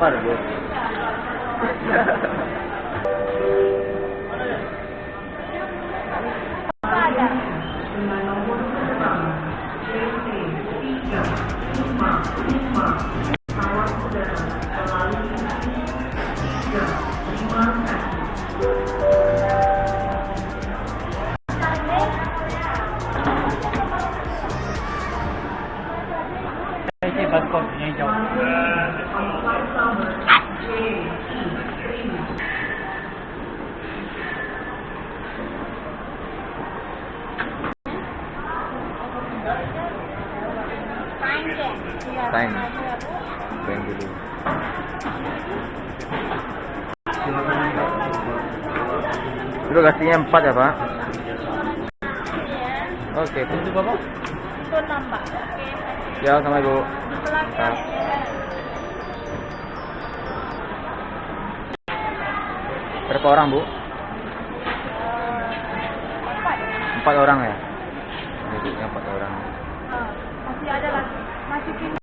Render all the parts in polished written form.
lapar gue. Basketnya jauh. Time. Time dulu. Itu kasihnya 4 ya Pak? Oke, Itu Bapak? Itu nambah. Oke. ya sama Ibu. Pelanggan. Berapa orang Bu? 4 orang ya? Jadi 4 orang. Masih ada lagi. Masih kini.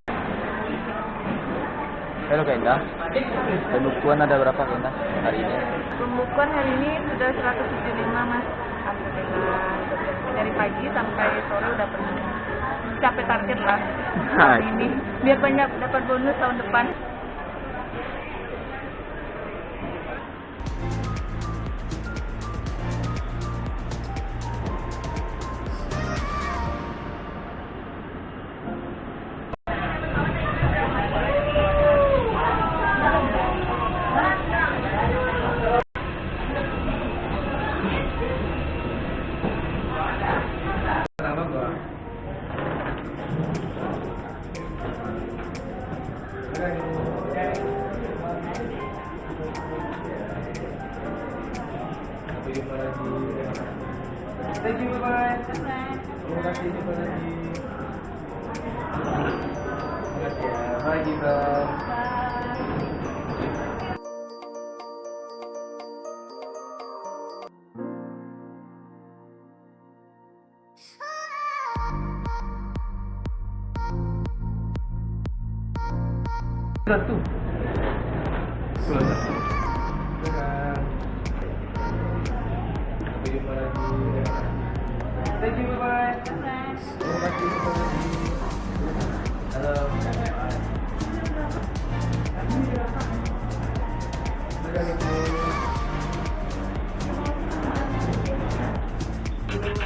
Halo Kenda. Pembukuan ada berapa Kenda hari ini? Pembukuan hari ini sudah 175 Mas. Alhamdulillah. Dari pagi sampai sore udah penuh. Capek target lah. Tahun ini biar banyak dapat bonus tahun depan. Thank you, bye-bye. Terima kasih, bye-bye. Terima kasih ya. Bye, Gibran. Satu. Selesai. Sampai jumpa lagi. Thank you, bye-bye. Terima kasih, bye-bye. Halo.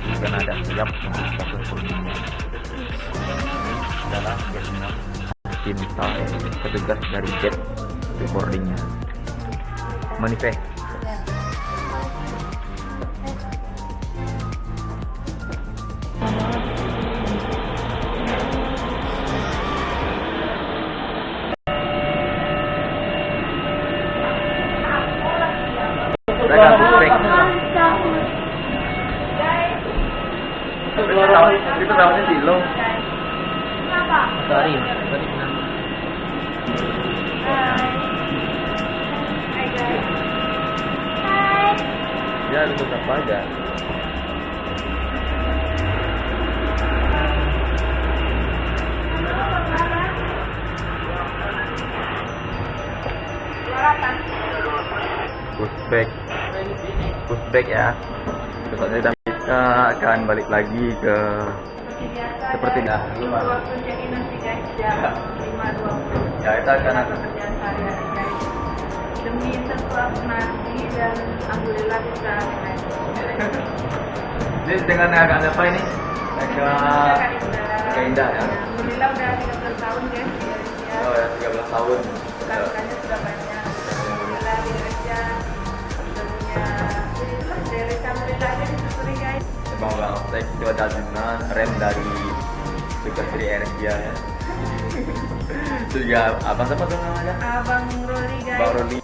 Bukan ada siap untuk proses boardingnya. Adalah biasanya cinta petugas dari jet untuk boardingnya. Manifest. Mereka buspek. Itu rawatnya di low. Sorry. Ya tutup apa aja. Pushback ya. Besoknya kita akan balik lagi ke seperti dah. Waktu jadi nanti guys jam 5.20. Ya kita akan Kerjaan sehari-hari guys. Demi sesuap nasi dan alhamdulillah bisa naik. Ini dengan agak apa ini? Agak indah ya. Alhamdulillah udah 13 tahun guys di Indonesia. Oh ya 13 tahun. Pelanggannya sudah banyak. Alhamdulillah di Indonesia. Tentunya dari alhamdulillah aja disyukuri guys. Bang saya coba dajunan rem dari tugas dari RSIA ya. Itu juga abang siapa tuh namanya? Abang Roli guys. Bang Roli.